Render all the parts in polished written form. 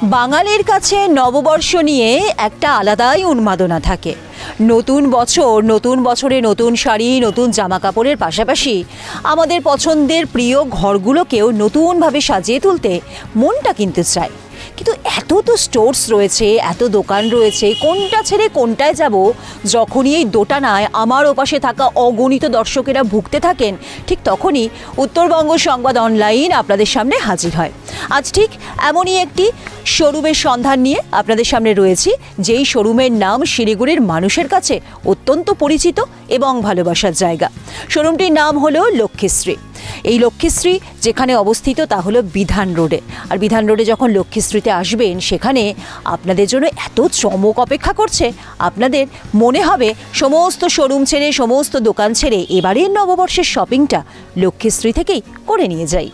বাঙালির কাছে নববর্ষ নিয়ে একটা আলাদাই উন্মাদনা থাকে। নতুন বছর, নতুন বছরে নতুন শাড়ি, নতুন জামা কাপড়ের পাশাপাশি আমাদের পছন্দের প্রিয় ঘরগুলোকেও নতুনভাবে সাজিয়ে তুলতে মনটা কিন্তু চায়। কিন্তু এত তো স্টোরস রয়েছে, এত দোকান রয়েছে, কোনটা ছেড়ে কোনটায় যাব? যখনই এই দোটানায় আমার ওপাশে থাকা অগণিত দর্শকেরা ভুগতে থাকেন, ঠিক তখনই উত্তরবঙ্গ সংবাদ অনলাইন আপনাদের সামনে হাজির হয়। আজ ঠিক এমনই একটি শোরুমের সন্ধান নিয়ে আপনাদের সামনে রয়েছি, যেই শোরুমের নাম শিলিগুড়ির মানুষের কাছে অত্যন্ত পরিচিত এবং ভালোবাসার জায়গা। শোরুমটির নাম হলো লক্ষ্মীশ্রী। এই লক্ষ্মীশ্রী যেখানে অবস্থিত তা হলো বিধান রোডে। আর বিধান রোডে যখন লক্ষ্মীশ্রীতে আসবেন, সেখানে আপনাদের জন্য এত চমক অপেক্ষা করছে, আপনাদের মনে হবে সমস্ত শোরুম ছেড়ে, সমস্ত দোকান ছেড়ে এবারের নববর্ষের শপিংটা লক্ষ্মীশ্রী থেকেই করে নিয়ে যাই।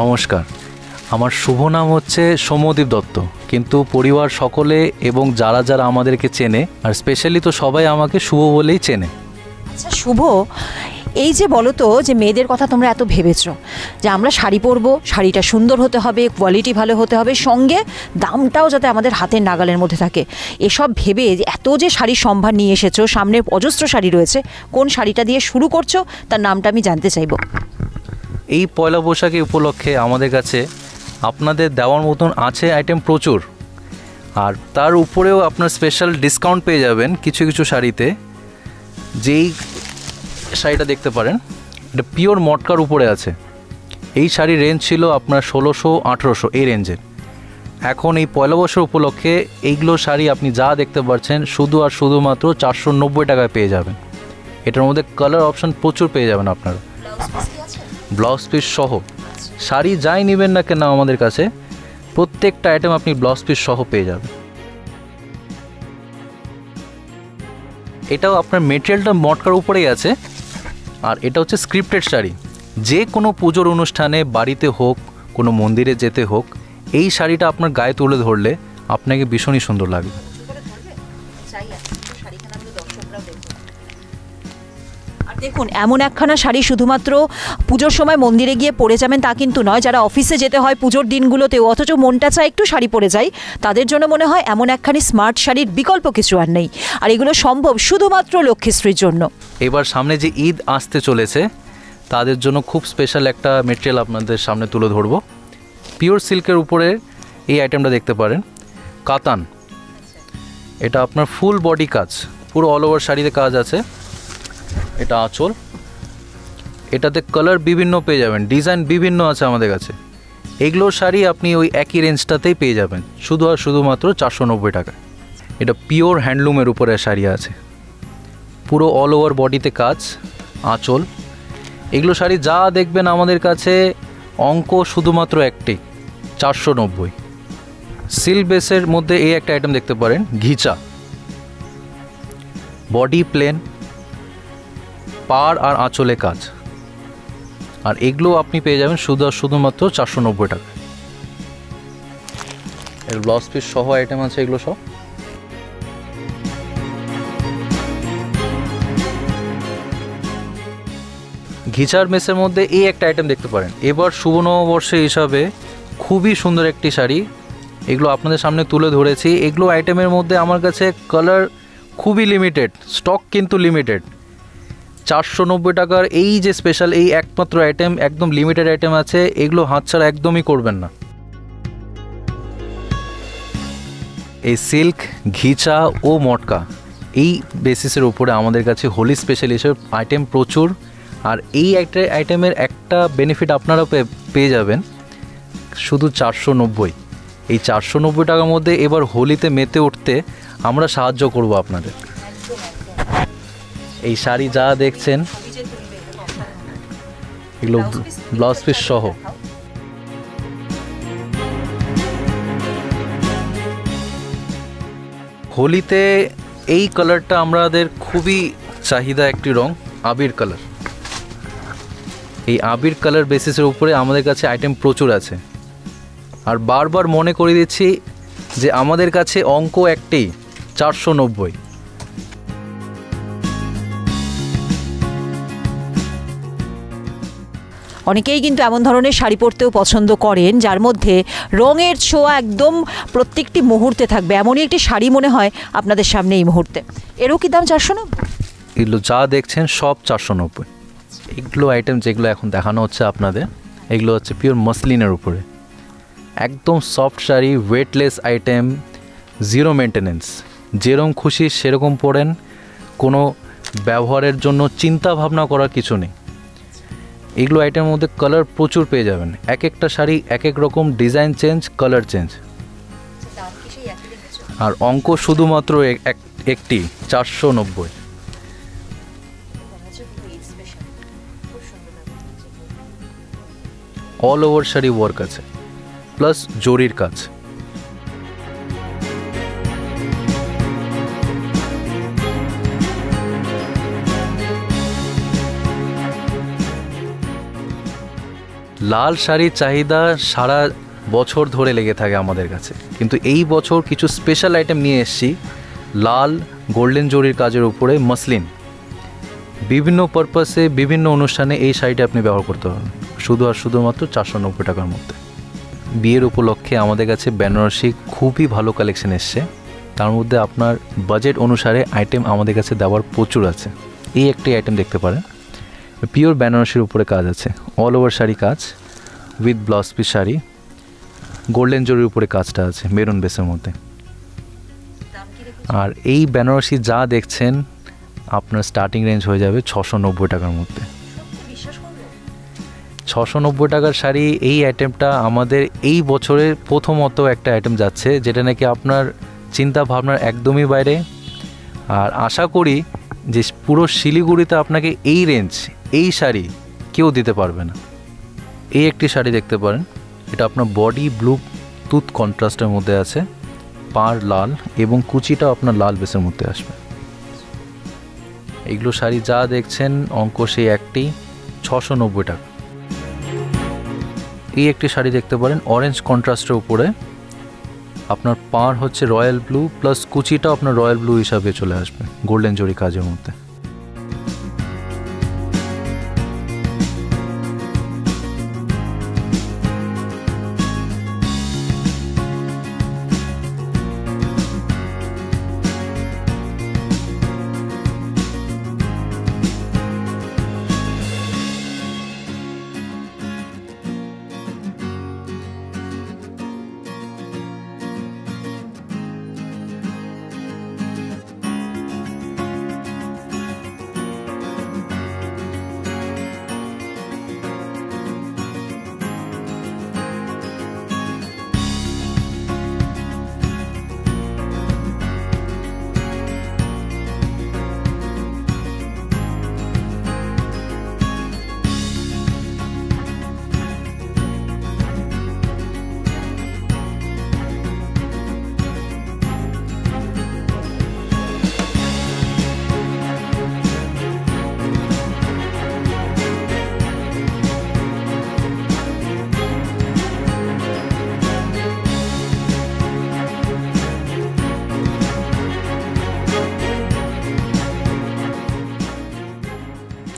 নমস্কার, আমার শুভ নাম হচ্ছে সৌম্যদীপ দত্ত, কিন্তু পরিবার সকলে এবং যারা যারা আমাদেরকে চেনে, আর স্পেশালি তো সবাই আমাকে শুভ বলেই চেনে। আচ্ছা শুভ, এই যে বলো তো, যে মেয়েদের কথা তোমরা এত ভেবেছো যে আমরা শাড়ি পরবো, শাড়িটা সুন্দর হতে হবে, কোয়ালিটি ভালো হতে হবে, সঙ্গে দামটাও যাতে আমাদের হাতের নাগালের মধ্যে থাকে, এসব ভেবে যে এত যে শাড়ির সম্ভার নিয়ে এসেছো, সামনে অজস্র শাড়ি রয়েছে, কোন শাড়িটা দিয়ে শুরু করছো তার নামটা আমি জানতে চাইবো। এই পয়লা বৈশাখী উপলক্ষে আমাদের কাছে আপনাদের দেওয়ার মতন আছে আইটেম প্রচুর, আর তার উপরেও আপনার স্পেশাল ডিসকাউন্ট পেয়ে যাবেন কিছু কিছু শাড়িতে। যেই শাড়িটা দেখতে পারেন, এটা পিওর মটকার উপরে আছে। এই শাড়ির রেঞ্জ ছিল আপনার 1600-1800 এই রেঞ্জের। এখন এই পয়লা বৈশাখ উপলক্ষে এইগুলো শাড়ি আপনি যা দেখতে পাচ্ছেন শুধু আর শুধুমাত্র 490 টাকায় পেয়ে যাবেন। এটার মধ্যে কালার অপশন প্রচুর পেয়ে যাবেন আপনারা, ব্লাউজ পিস সহ। শাড়ি যাই নেবেন না কেন আমাদের কাছে প্রত্যেকটা আইটেম আপনি ব্লাউজ পিস সহ পেয়ে যাবেন। এটাও আপনার মেটেরিয়ালটা মটকার উপরেই আছে, আর এটা হচ্ছে স্ক্রিপ্টেড শাড়ি। যে কোনো পুজোর অনুষ্ঠানে, বাড়িতে হোক, কোনো মন্দিরে যেতে হোক, এই শাড়িটা আপনার গায়ে তুলে ধরলে আপনাকে ভীষণই সুন্দর লাগবে। দেখুন, এমন একখানা শাড়ি শুধুমাত্র পুজোর সময় মন্দিরে গিয়ে পরে যাবেন তা কিন্তু নয়। যারা অফিসে যেতে হয় পুজোর দিনগুলোতেও, অথচ মনটা চায় একটু শাড়ি পরে যাই, তাদের জন্য মনে হয় এমন একখানি স্মার্ট শাড়ির বিকল্প কিছু আর নেই। আর এগুলো সম্ভব শুধুমাত্র লক্ষ্মীশ্রীর জন্য। এবার সামনে যে ঈদ আসতে চলেছে, তাদের জন্য খুব স্পেশাল একটা মেটেরিয়াল আপনাদের সামনে তুলে ধরবো। পিওর সিল্কের উপরে এই আইটেমটা দেখতে পারেন, কাতান। এটা আপনার ফুল বডি কাজ, পুরো অল ওভার শাড়িতে কাজ আছে। এটা আঁচল, এটাতে কালার বিভিন্ন পেয়ে যাবেন, ডিজাইন বিভিন্ন আছে আমাদের কাছে। এগুলো শাড়ি আপনি ওই একই রেঞ্জটাতেই পেয়ে যাবেন শুধু আর শুধুমাত্র 490 টাকা। এটা পিওর হ্যান্ডলুমের উপরে শাড়ি আছে, পুরো অল ওভার বডিতে কাজ, আঁচল। এগুলো শাড়ি যা দেখবেন আমাদের কাছে অঙ্ক শুধুমাত্র একটি, 490। সিল্ক বেসের মধ্যে এই একটা আইটেম দেখতে পারেন, ঘিচা, বডি প্লেন, পাড় আর আঁচলে কাজ। আর এগুলো আপনি পেয়ে যাবেন শুধুমাত্র 490 টাকা। এর ব্লাউজ পিস সহ আইটেম আছে এগুলো সব। ঘিচার মেসের মধ্যে এই একটা আইটেম দেখতে পারেন। এবার শুভ নববর্ষে হিসাবে খুবই সুন্দর একটি শাড়ি, এগুলো আপনাদের সামনে তুলে ধরেছি। এগুলো আইটেমের মধ্যে আমার কাছে কালার খুবই লিমিটেড, স্টক কিন্তু লিমিটেড। 490 টাকার এই যে স্পেশাল এই একমাত্র আইটেম, একদম লিমিটেড আইটেম আছে, এগুলো হাতছাড়া একদমই করবেন না। এই সিল্ক, ঘিচা ও মটকা এই বেসিসের উপরে আমাদের কাছে হোলি স্পেশাল এসব আইটেম প্রচুর। আর এই একটা আইটেমের একটা বেনিফিট আপনারা পেয়ে যাবেন শুধু 490। এই 490 টাকার মধ্যে এবার হোলিতে মেতে উঠতে আমরা সাহায্য করব আপনাদের। এই শাড়ি যা দেখছেন এগুলো ব্লাউজ পিস সহ। হোলিতে এই কালারটা আমাদের খুবই চাহিদা একটি রং, আবির কালার। এই আবির কালার বেসিসের উপরে আমাদের কাছে আইটেম প্রচুর আছে। আর বারবার মনে করে দিচ্ছি যে আমাদের কাছে অঙ্ক একটাই, 490। অনেকেই কিন্তু এমন ধরনের শাড়ি পরতেও পছন্দ করেন যার মধ্যে রঙের ছোঁয়া একদম প্রত্যেকটি মুহূর্তে থাকবে, এমনই একটি শাড়ি মনে হয় আপনাদের সামনে এই মুহূর্তে। এরও কি দাম 490? এগুলো যা দেখছেন সব 490। এগুলো আইটেম যেগুলো এখন দেখানো হচ্ছে আপনাদের, এগুলো হচ্ছে পিওর মসলিনের উপরে একদম soft sari, weightless item, zero maintenance. যেরকম খুশি সেরকম পরেন, কোনো ব্যবহারের জন্য চিন্তা ভাবনা করার কিছু নেই। এগুলো আইটেমের মধ্যে কালার প্রচুর পেয়ে যাবেন। এক একটা শাড়ি এক এক রকম, ডিজাইন চেঞ্জ, কালার চেঞ্জ। আর অঙ্ক শুধুমাত্র একটি 490। অল ওভার শাড়ি ওয়ার্ক আছে, প্লাস জরির কাজ। লাল শাড়ির চাহিদা সারা বছর ধরে লেগে থাকে আমাদের কাছে, কিন্তু এই বছর কিছু স্পেশাল আইটেম নিয়ে এসেছি। লাল গোল্ডেন জরির কাজের উপরে মসলিন, বিভিন্ন পারপাসে বিভিন্ন অনুষ্ঠানে এই শাড়িটা আপনি ব্যবহার করতে পারবেন শুধুমাত্র 490 টাকার মধ্যে। বিয়ের উপলক্ষে আমাদের কাছে বেনারসি খুবই ভালো কালেকশন এসছে, তার মধ্যে আপনার বাজেট অনুসারে আইটেম আমাদের কাছে দেওয়ার প্রচুর আছে। এই একটি আইটেম দেখতে পারেন, পিওর বেনারসির উপরে কাজ আছে, অল ওভার শাড়ি কাজ with blouse piece sari, golden জরির উপরে কাজটা আছে মেরুন বেসের মধ্যে। আর এই বেনারসি যা দেখছেন আপনার স্টার্টিং রেঞ্জ হয়ে যাবে 690 টাকার মধ্যে। 690 টাকার শাড়ি, এই আইটেমটা আমাদের এই বছরের প্রথমত একটা আইটেম যাচ্ছে, যেটা নাকি আপনার চিন্তা ভাবনার একদমই বাইরে। আর আশা করি যে পুরো শিলিগুড়িতে আপনাকে এই রেঞ্জ, এই শাড়ি কেউ দিতে পারবে না। এই একটি শাড়ি দেখতে পারেন, এটা আপনার বডি ব্লু তুত কন্ট্রাস্টের মধ্যে আছে, পাড় লাল এবং কুচিটাও আপনার লাল বেসের মধ্যে আসবে। এগুলো শাড়ি যা দেখছেন অঙ্ক সেই একটি 690 টাকা। এই একটি শাড়ি দেখতে পারেন অরেঞ্জ কন্ট্রাস্টের উপরে, আপনার পাড় হচ্ছে রয়্যাল ব্লু প্লাস কুচিটাও আপনার রয়্যাল ব্লু হিসাবে চলে আসবে গোল্ডেন জরি কাজের মধ্যে।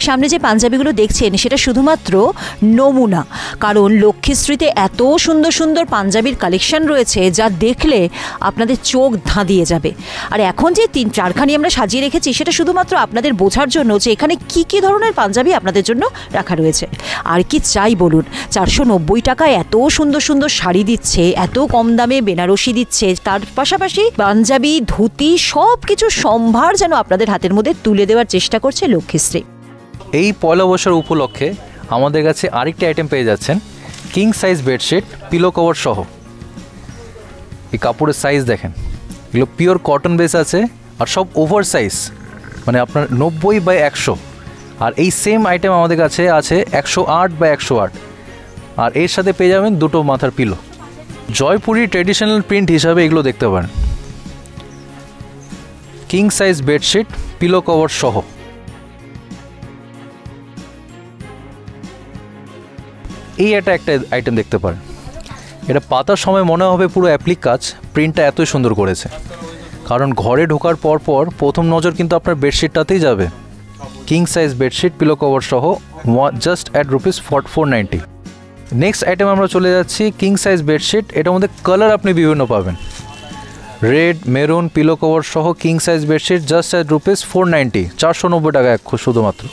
সামনে যে পাঞ্জাবিগুলো দেখছেন সেটা শুধুমাত্র নমুনা, কারণ লক্ষ্মীশ্রীতে এত সুন্দর সুন্দর পাঞ্জাবির কালেকশন রয়েছে যা দেখলে আপনাদের চোখ ধাঁধিয়ে যাবে। আর এখন যে 3-4খানি আমরা সাজিয়ে রেখেছি সেটা শুধুমাত্র আপনাদের বোঝার জন্য যে এখানে কি কি ধরনের পাঞ্জাবি আপনাদের জন্য রাখা রয়েছে। আর কি চাই বলুন, 490 টাকায় এত সুন্দর সুন্দর শাড়ি দিচ্ছে, এত কম দামে বেনারসি দিচ্ছে, তার পাশাপাশি পাঞ্জাবি, ধুতি সব কিছু সম্ভার যেন আপনাদের হাতের মধ্যে তুলে দেওয়ার চেষ্টা করছে লক্ষ্মীশ্রী। এই পয়লা বৈশাখ উপলক্ষে আমাদের কাছে আরেকটি আইটেম পেয়ে যাচ্ছেন, king size bedsheet pillow cover সহ। এই কাপড়ের সাইজ দেখেন, এগুলো পিওর কটন বেস আছে আর সব ওভার সাইজ, মানে আপনার 90/100। আর এই সেম আইটেম আমাদের কাছে আছে 108/108, আর এর সাথে পেয়ে যাবেন দুটো মাথার পিলো। জয়পুরি ট্রেডিশনাল প্রিন্ট হিসাবে এগুলো দেখতে পারেন, king size bedsheet pillow cover সহ। এই একটা আইটেম দেখতে পারেন, এটা পাতার সময় মনে হবে পুরো অ্যাপ্লিক কাজ, প্রিন্টটা এতই সুন্দর করেছে। কারণ ঘরে ঢোকার পর প্রথম নজর কিন্তু আপনার বেডশিটটাতেই যাবে। King size bedsheet pillow cover সহ, জাস্ট অ্যাট ₹490। নেক্সট আইটেম আমরা চলে যাচ্ছি কিং সাইজ বেডশিট। এটার মধ্যে কালার আপনি বিভিন্ন পাবেন, রেড, মেরুন, পিলো কভার সহ king size bedsheet, just at ₹490, 490 টাকা শুধুমাত্র।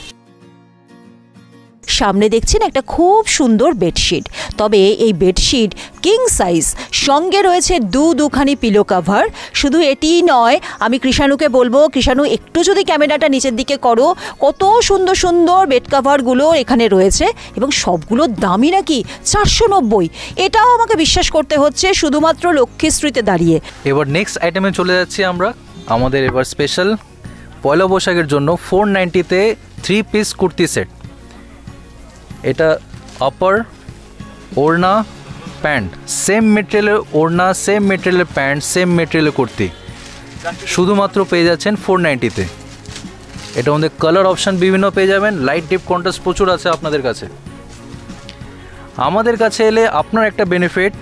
সামনে দেখছেন একটা খুব সুন্দর বেডশিট, তবে এই বেডশিট কিং সাইজ, সঙ্গে রয়েছে দুখানি পিলো কাভার। শুধু এটিই নয়, আমি কৃষাণুকে বলবো, কৃষাণু একটু যদি ক্যামেরাটা নিচের দিকে করো, কত সুন্দর সুন্দর বেড কাভারগুলো এখানে রয়েছে এবং সবগুলোর দামই নাকি 490। এটাও আমাকে বিশ্বাস করতে হচ্ছে শুধুমাত্র লক্ষ্মীশ্রীতে দাঁড়িয়ে। এবার নেক্সট আইটেমে চলে যাচ্ছি আমরা। আমাদের এবার স্পেশাল পয়লা বৈশাখের জন্য 490-তে 3 পিস কুর্তি সেট। এটা আপার, ওড়না, প্যান্ট, সেম মেটেরিয়ালের ওড়না, সেম মেটেরিয়ালের প্যান্ট, সেম মেটেরিয়ালের কুর্তি, শুধুমাত্র পেয়ে যাচ্ছেন 490-তে। এটার মধ্যে কালার অপশান বিভিন্ন পেয়ে যাবেন, লাইট ডিপ কন্ট্রাস্ট প্রচুর আছে আপনাদের কাছে। আমাদের কাছে এলে আপনার একটা বেনিফিট,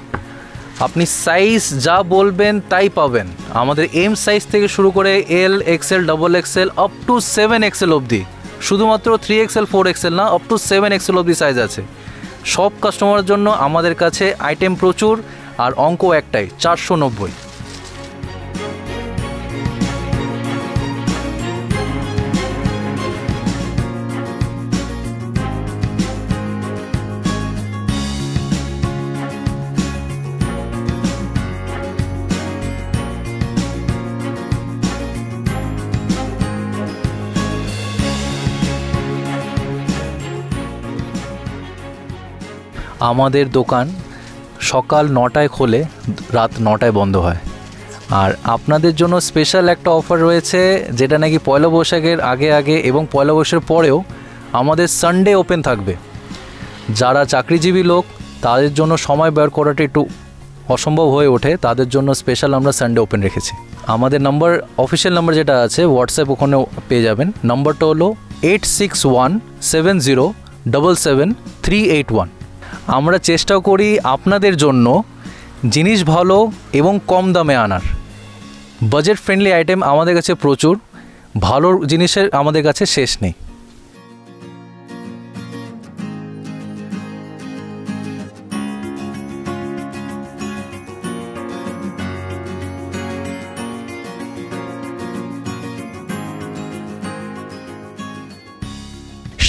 আপনি সাইজ যা বলবেন তাই পাবেন। আমাদের এম সাইজ থেকে শুরু করে L, XL, XXL up to 7XL অবধি, শুধুমাত্র 3XL 4XL না, আপ টু 7XL অবধি সাইজ আছে। সব কাস্টমারের জন্য আমাদের কাছে আইটেম প্রচুর, আর অঙ্ক একটাই, 490। আমাদের দোকান সকাল 9টায় খোলে, রাত 9টায় বন্ধ হয়। আর আপনাদের জন্য স্পেশাল একটা অফার রয়েছে, যেটা নাকি পয়লা বৈশাখের আগে এবং পয়লা বৈশাখের পরেও আমাদের সানডে ওপেন থাকবে। যারা চাকরিজীবী লোক তাদের জন্য সময় বের করাটা একটু অসম্ভব হয়ে ওঠে, তাদের জন্য স্পেশাল আমরা সানডে ওপেন রেখেছি। আমাদের নাম্বার, অফিসিয়াল নাম্বার যেটা আছে হোয়াটসঅ্যাপ, ওখানেও পেয়ে যাবেন। নাম্বারটা হলো 8617077381। আমরা চেষ্টা করি আপনাদের জন্য জিনিস ভালো এবং কম দামে আনার। বাজেট ফ্রেন্ডলি আইটেম আমাদের কাছে প্রচুর, ভালো জিনিসের আমাদের কাছে শেষ নেই।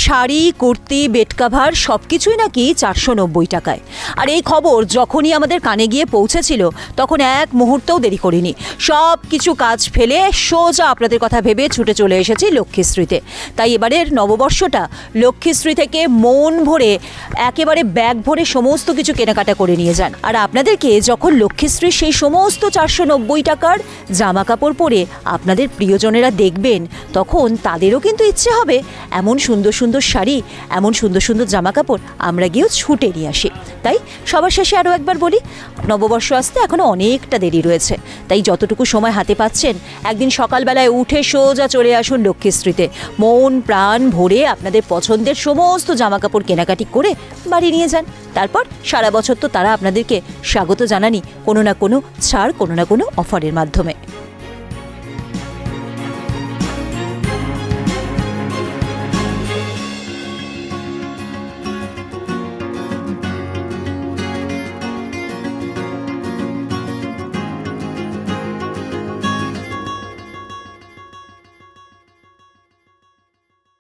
শাড়ি, কুর্তি, বেড কাভার সব কিছুই নাকি 490 টাকায়। আর এই খবর যখনই আমাদের কানে গিয়ে পৌঁছেছিল তখন এক মুহূর্তেও দেরি করিনি, সব কিছু কাজ ফেলে সোজা আপনাদের কথা ভেবে ছুটে চলে এসেছি লক্ষ্মীশ্রীতে। তাই এবারের নববর্ষটা লক্ষ্মীশ্রী থেকে মন ভরে, একেবারে ব্যাগ ভরে সমস্ত কিছু কেনাকাটা করে নিয়ে যান। আর আপনাদেরকে যখন লক্ষ্মীশ্রীর সেই সমস্ত 490 টাকার জামা কাপড় পরে আপনাদের প্রিয়জনেরা দেখবেন, তখন তাদেরও কিন্তু ইচ্ছে হবে এমন সুন্দর সুন্দর শাড়ি, এমন সুন্দর সুন্দর জামা কাপড় আমরা গিয়েও ছুটে নিয়ে আসি। তাই সবার শেষে আরও একবার বলি, নববর্ষ আসতে এখনও অনেকটা দেরি রয়েছে। তাই যতটুকু সময় হাতে পাচ্ছেন, একদিন সকালবেলায় উঠে সোজা চলে আসুন লক্ষ্মীশ্রীতে। মন প্রাণ ভরে আপনাদের পছন্দের সমস্ত জামা কাপড় কেনাকাটি করে বাড়ি নিয়ে যান। তারপর সারা বছর তো তারা আপনাদেরকে স্বাগত জানানি কোনো না কোনো ছাড়, কোনো না কোনো অফারের মাধ্যমে।